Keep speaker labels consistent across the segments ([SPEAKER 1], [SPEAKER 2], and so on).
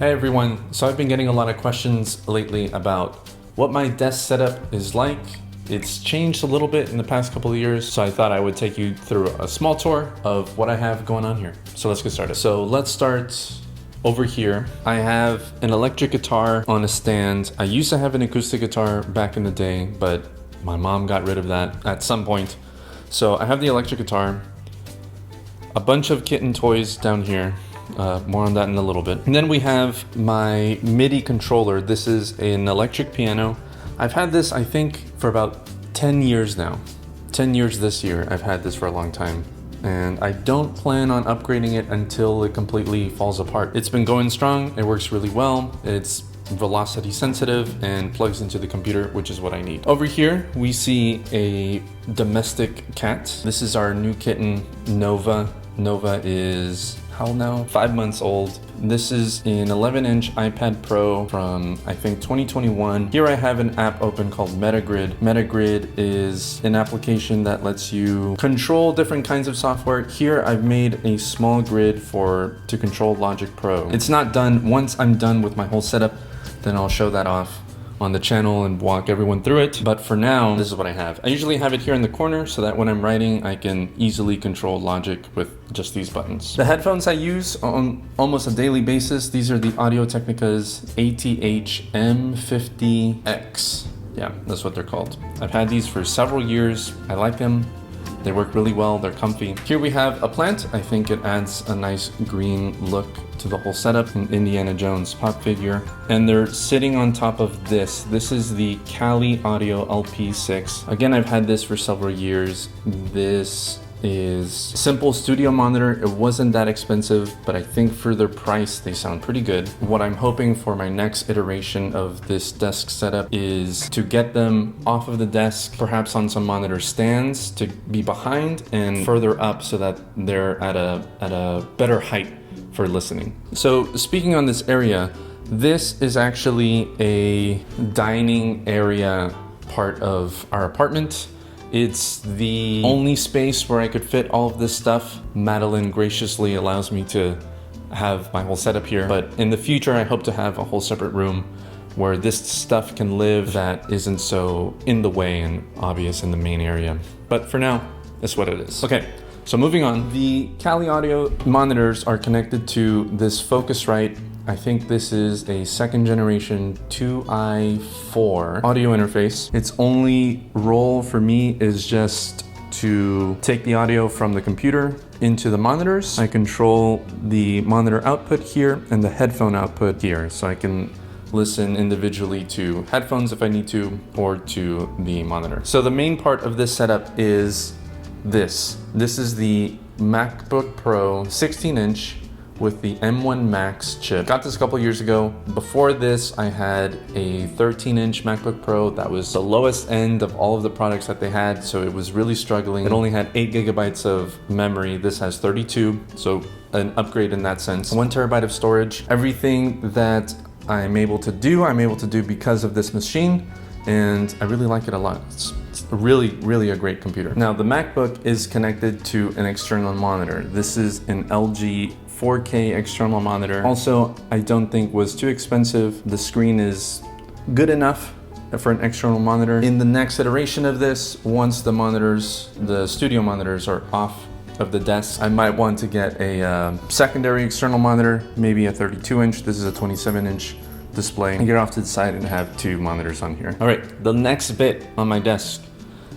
[SPEAKER 1] Hey everyone, so I've been getting a lot of questions lately about what my desk setup is like. It's changed a little bit in the past couple of years, so I thought I would take you through a small tour of what I have going on here. So let's get started. So let's start over here. I have an electric guitar on a stand. I used to have an acoustic guitar back in the day, but my mom got rid of that at some point. So I have the electric guitar, a bunch of kitten toys down here. More on that in a little bit. And then we have my MIDI controller. This is an electric piano. I've had this, I think, for about 10 years now. 10 years this year. I've had this for a long time. And I don't plan on upgrading it until it completely falls apart. It's been going strong. It works really well. It's velocity sensitive and plugs into the computer, which is what I need. Over here, we see a domestic cat. This is our new kitten, Nova. Nova is how old now? 5 months old. This is an 11-inch iPad Pro from, I think, 2021. Here I have an app open called Metagrid. Metagrid is an application that lets you control different kinds of software. Here I've made a small grid to control Logic Pro. It's not done. Once I'm done with my whole setup, then I'll show that off on the channel and walk everyone through it. But for now, this is what I have. I usually have it here in the corner so that when I'm writing, I can easily control Logic with just these buttons. The headphones I use on almost a daily basis, these are the Audio-Technica's ATH M50X. Yeah, that's what they're called. I've had these for several years. I like them. They work really well, they're comfy. Here we have a plant. I think it adds a nice green look to the whole setup, an Indiana Jones pop figure. And they're sitting on top of this. This is the Kali Audio LP6. Again, I've had this for several years. This is simple studio monitor. It wasn't that expensive, but I think for their price, they sound pretty good. What I'm hoping for my next iteration of this desk setup is to get them off of the desk, perhaps on some monitor stands to be behind and further up so that they're at a better height for listening. So speaking on this area, this is actually a dining area part of our apartment. It's the only space where I could fit all of this stuff. Madeline graciously allows me to have my whole setup here, but in the future I hope to have a whole separate room where this stuff can live that isn't so in the way and obvious in the main area. But for now, that's what it is. Okay, so moving on. The Kali Audio monitors are connected to this Focusrite. I think this is a second generation 2i4 audio interface. Its only role for me is just to take the audio from the computer into the monitors. I control the monitor output here and the headphone output here, so I can listen individually to headphones if I need to, or to the monitor. So the main part of this setup is this. This is the MacBook Pro 16-inch with the M1 Max chip. Got this a couple years ago. Before this, I had a 13-inch MacBook Pro that was the lowest end of all of the products that they had, so it was really struggling. It only had 8 gigabytes of memory. This has 32, so an upgrade in that sense. 1 terabyte of storage. Everything that I'm able to do because of this machine, and I really like it a lot. It's really a great computer. Now, the MacBook is connected to an external monitor. This is an LG 4K external monitor. Also, I don't think was too expensive. The screen is good enough for an external monitor. In the next iteration of this, once the studio monitors are off of the desk, I might want to get a secondary external monitor, maybe a 32-inch. This is a 27-inch display. And get off to the side and have 2 monitors on here. All right, the next bit on my desk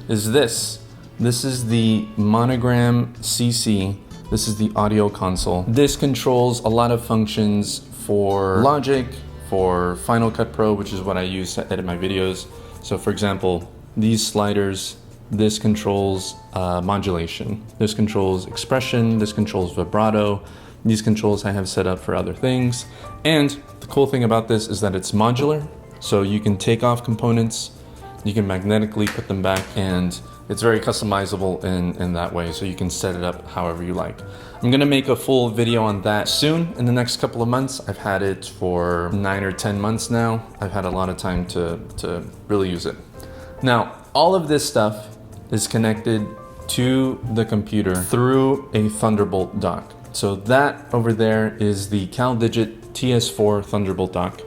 [SPEAKER 1] is this. This is the Monogram CC. This is the audio console. This controls a lot of functions for Logic, for Final Cut Pro, which is what I use to edit my videos. So for example, these sliders, this controls modulation. This controls expression, this controls vibrato. These controls I have set up for other things. And the cool thing about this is that it's modular. So you can take off components, you can magnetically put them back, and it's very customizable in that way, so you can set it up however you like. I'm gonna make a full video on that soon in the next couple of months. I've had it for 9 or 10 months now. I've had a lot of time to really use it. Now, all of this stuff is connected to the computer through a Thunderbolt dock. So that over there is the CalDigit TS4 Thunderbolt dock.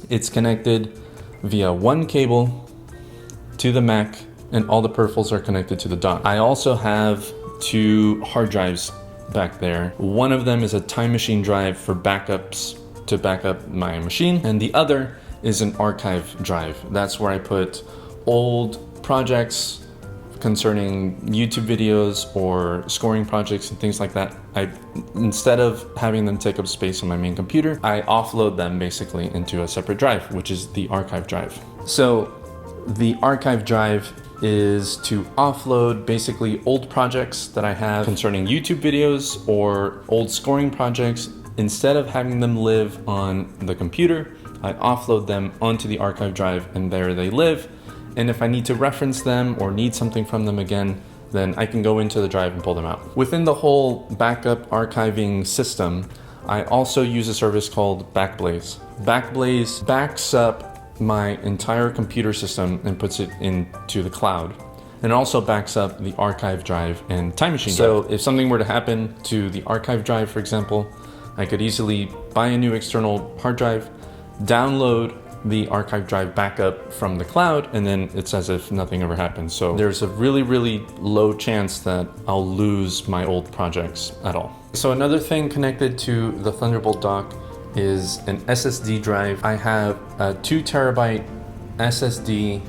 [SPEAKER 1] It's connected via one cable to the Mac, and all the peripherals are connected to the dock. I also have 2 hard drives back there. One of them is a time machine drive for backups to back up my machine, and the other is an archive drive. That's where I put old projects concerning YouTube videos or scoring projects and things like that. Instead of having them take up space on my main computer, I offload them basically into a separate drive, which is the archive drive. So the archive drive is to offload basically old projects that I have concerning YouTube videos or old scoring projects. Instead of having them live on the computer, I offload them onto the archive drive, and there they live. And if I need to reference them or need something from them again, then I can go into the drive and pull them out. Within the whole backup archiving system, I also use a service called Backblaze. Backblaze backs up my entire computer system and puts it into the cloud. And it also backs up the archive drive and time machine drive. So if something were to happen to the archive drive, for example, I could easily buy a new external hard drive, download the archive drive backup from the cloud, and then it's as if nothing ever happened. So there's a really, really low chance that I'll lose my old projects at all. So another thing connected to the Thunderbolt dock is an SSD drive. I have a 2 terabyte SSD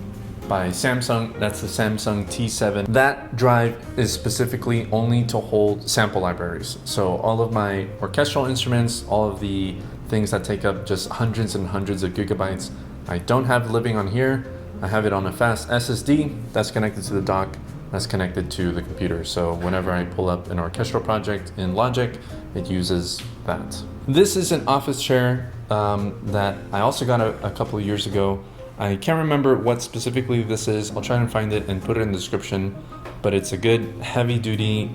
[SPEAKER 1] by Samsung. That's the Samsung T7. That drive is specifically only to hold sample libraries. So all of my orchestral instruments, all of the things that take up just hundreds and hundreds of gigabytes, I don't have living on here. I have it on a fast SSD that's connected to the dock, that's connected to the computer. So whenever I pull up an orchestral project in Logic, it uses that. This is an office chair that I also got a couple of years ago. I can't remember what specifically this is. I'll try and find it and put it in the description, but it's a good heavy duty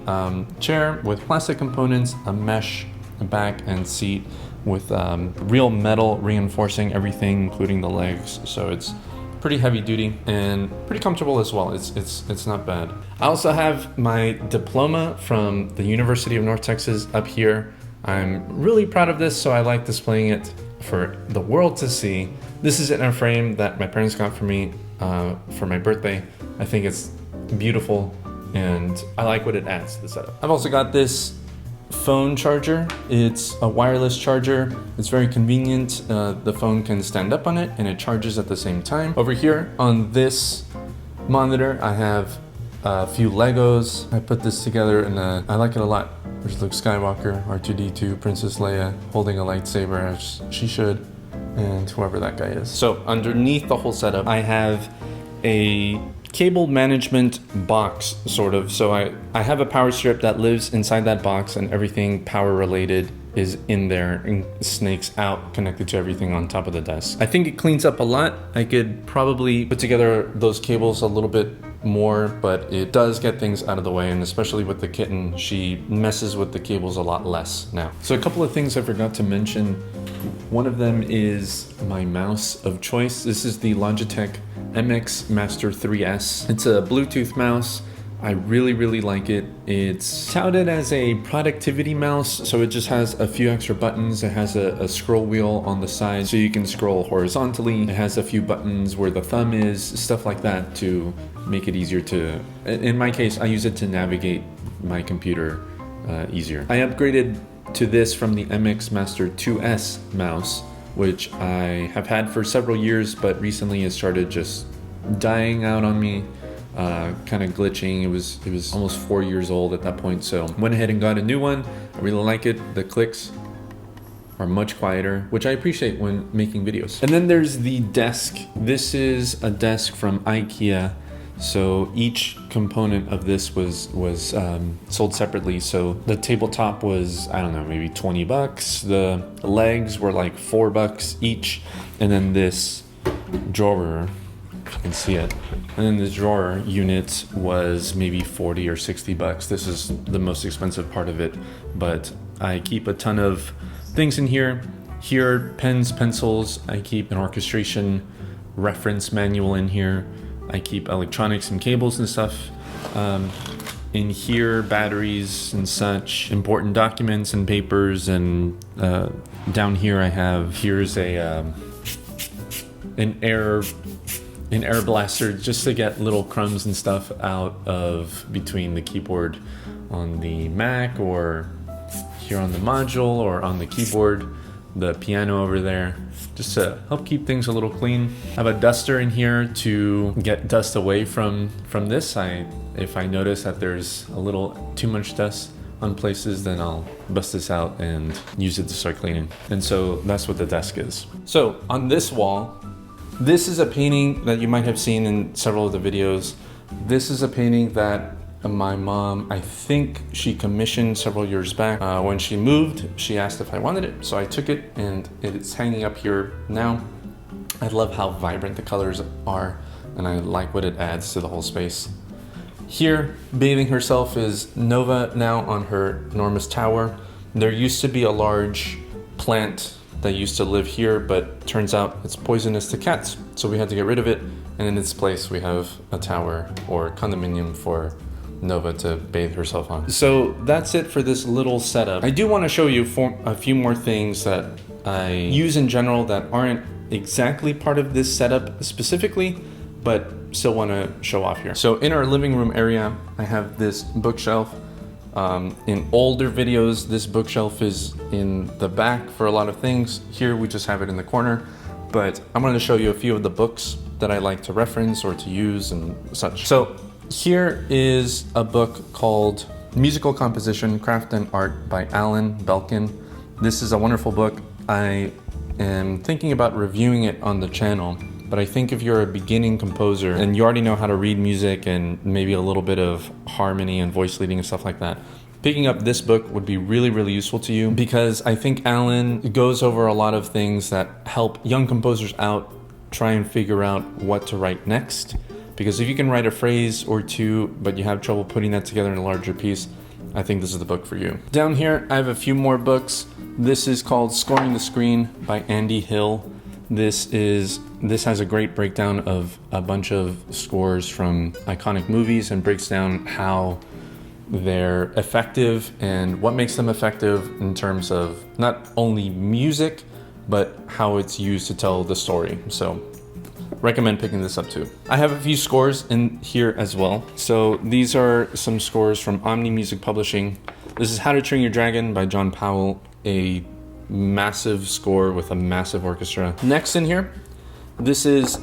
[SPEAKER 1] chair with plastic components, a mesh back and seat with real metal reinforcing everything, including the legs. So it's pretty heavy duty and pretty comfortable as well. It's not bad. I also have my diploma from the University of North Texas up here. I'm really proud of this, so I like displaying it for the world to see. This is in a frame that my parents got for me for my birthday. I think it's beautiful and I like what it adds to the setup. I've also got this phone charger. It's a wireless charger. It's very convenient. The phone can stand up on it and it charges at the same time. Over here on this monitor, I have a few Legos. I put this together and I like it a lot. There's Luke Skywalker, R2-D2, Princess Leia holding a lightsaber as she should, and whoever that guy is. So underneath the whole setup, I have a cable management box, sort of. So I have a power strip that lives inside that box, and everything power related is in there and snakes out, connected to everything on top of the desk. I think it cleans up a lot. I could probably put together those cables a little bit more, but it does get things out of the way, and especially with the kitten, she messes with the cables a lot less now. So a couple of things I forgot to mention. One of them is my mouse of choice. This is the Logitech MX Master 3S. It's a Bluetooth mouse. I really, really like it. It's touted as a productivity mouse, so it just has a few extra buttons. It has a scroll wheel on the side so you can scroll horizontally. It has a few buttons where the thumb is, stuff like that to make it easier to, in my case, I use it to navigate my computer easier. I upgraded to this from the MX Master 2S mouse, which I have had for several years, but recently it started just dying out on me. Kind of glitching. It was almost 4 years old at that point, so went ahead and got a new one. I really like it. The clicks are much quieter, which I appreciate when making videos. And then there's the desk. This is a desk from IKEA. So each component of this was sold separately. So the tabletop was, I don't know, maybe 20 bucks. The legs were like $4 each. And then this drawer, if you can see it. And then the drawer unit was maybe 40 or 60 bucks. This is the most expensive part of it, but I keep a ton of things in here. Here, pens, pencils. I keep an orchestration reference manual in here. I keep electronics and cables and stuff. in here, batteries and such, important documents and papers, and down here here's an air blaster just to get little crumbs and stuff out of between the keyboard on the Mac, or here on the module, or on the keyboard, the piano over there, just to help keep things a little clean. I have a duster in here to get dust away from this. If I notice that there's a little too much dust on places, then I'll bust this out and use it to start cleaning. And so that's what the desk is. So on this wall, this is a painting that you might have seen in several of the videos. This is a painting that my mom, I think she commissioned several years back. When she moved, she asked if I wanted it, so I took it, and it's hanging up here now. I love how vibrant the colors are, and I like what it adds to the whole space. Here, bathing herself, is Nova now on her enormous tower. There used to be a large plant that used to live here, but turns out it's poisonous to cats, so we had to get rid of it, and in its place we have a tower or condominium for Nova to bathe herself on. So that's it for this little setup. I do want to show you a few more things that I use in general that aren't exactly part of this setup specifically, but still want to show off here. So in our living room area, I have this bookshelf. In older videos, this bookshelf is in the back for a lot of things. Here we just have it in the corner, but I'm going to show you a few of the books that I like to reference or to use and such. So here is a book called Musical Composition, Craft and Art by Alan Belkin. This is a wonderful book. I am thinking about reviewing it on the channel, but I think if you're a beginning composer and you already know how to read music and maybe a little bit of harmony and voice leading and stuff like that, picking up this book would be really, really useful to you, because I think Alan goes over a lot of things that help young composers out try and figure out what to write next. Because if you can write a phrase or two, but you have trouble putting that together in a larger piece, I think this is the book for you. Down here, I have a few more books. This is called Scoring the Screen by Andy Hill. This has a great breakdown of a bunch of scores from iconic movies and breaks down how they're effective and what makes them effective in terms of not only music, but how it's used to tell the story. So recommend picking this up too. I have a few scores in here as well. So these are some scores from Omni Music Publishing. This is How to Train Your Dragon by John Powell, a massive score with a massive orchestra. Next in here, this is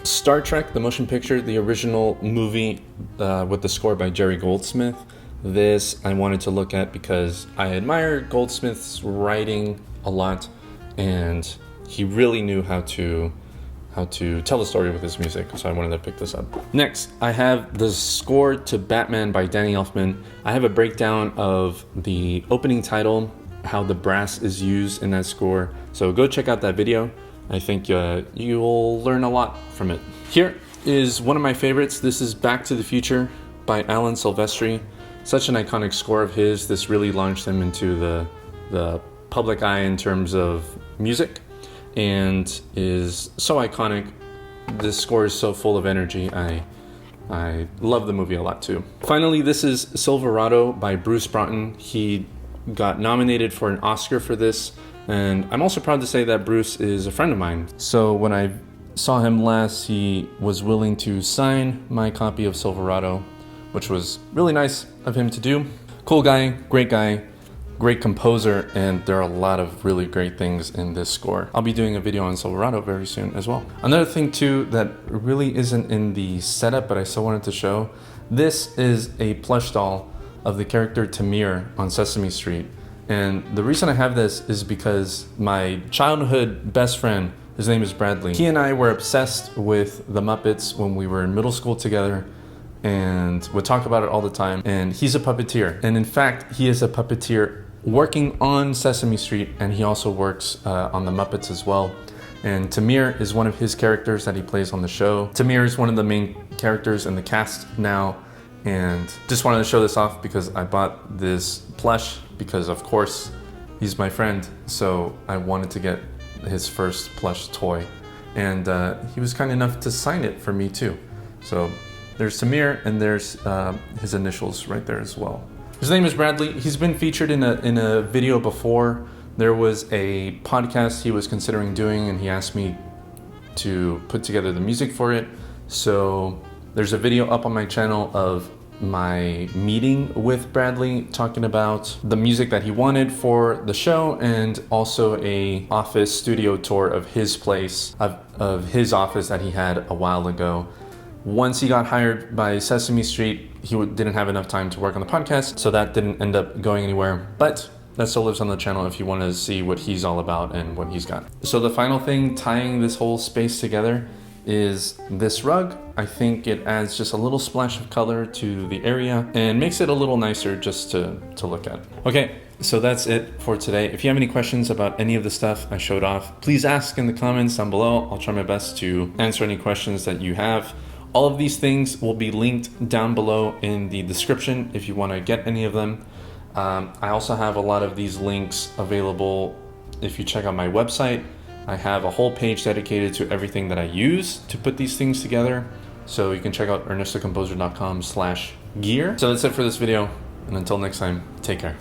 [SPEAKER 1] Star Trek, the motion picture, the original movie with the score by Jerry Goldsmith. This I wanted to look at because I admire Goldsmith's writing a lot, and he really knew how to tell the story with his music, so I wanted to pick this up. Next, I have the score to Batman by Danny Elfman. I have a breakdown of the opening title, how the brass is used in that score, so go check out that video. I think you'll learn a lot from it. Here is one of my favorites. This is Back to the Future by Alan Silvestri. Such an iconic score of his. This really launched him into the public eye in terms of music, and is so iconic. This score is so full of energy. I love the movie a lot too. Finally, this is Silverado by Bruce Broughton. He got nominated for an Oscar for this, and I'm also proud to say that Bruce is a friend of mine. So when I saw him last, he was willing to sign my copy of Silverado, which was really nice of him to do. Cool guy, great composer, and there are a lot of really great things in this score. I'll be doing a video on Silverado very soon as well. Another thing too that really isn't in the setup, but I still wanted to show, this is a plush doll of the character Tamir on Sesame Street. And the reason I have this is because my childhood best friend, his name is Bradley, he and I were obsessed with the Muppets when we were in middle school together, and would talk about it all the time. And he's a puppeteer, and in fact he is a puppeteer working on Sesame Street, and he also works on the Muppets as well. And Tamir is one of his characters that he plays on the show. Tamir is one of the main characters in the cast now, and just wanted to show this off because I bought this plush because of course he's my friend, so I wanted to get his first plush toy, and he was kind enough to sign it for me too. So There's Samir, and there's his initials right there as well. His name is Bradley. He's been featured in a video before. There was a podcast he was considering doing, and he asked me to put together the music for it. So there's a video up on my channel of my meeting with Bradley, talking about the music that he wanted for the show, and also a office studio tour of his place, of his office that he had a while ago. Once he got hired by Sesame Street, he didn't have enough time to work on the podcast, so that didn't end up going anywhere. But that still lives on the channel if you want to see what he's all about and what he's got. So the final thing tying this whole space together is this rug. I think it adds just a little splash of color to the area and makes it a little nicer just to look at. Okay, so that's it for today. If you have any questions about any of the stuff I showed off, please ask in the comments down below. I'll try my best to answer any questions that you have. All of these things will be linked down below in the description if you want to get any of them. I also have a lot of these links available if you check out my website. I have a whole page dedicated to everything that I use to put these things together. So you can check out ernestocomposer.com/gear. So that's it for this video. And until next time, take care.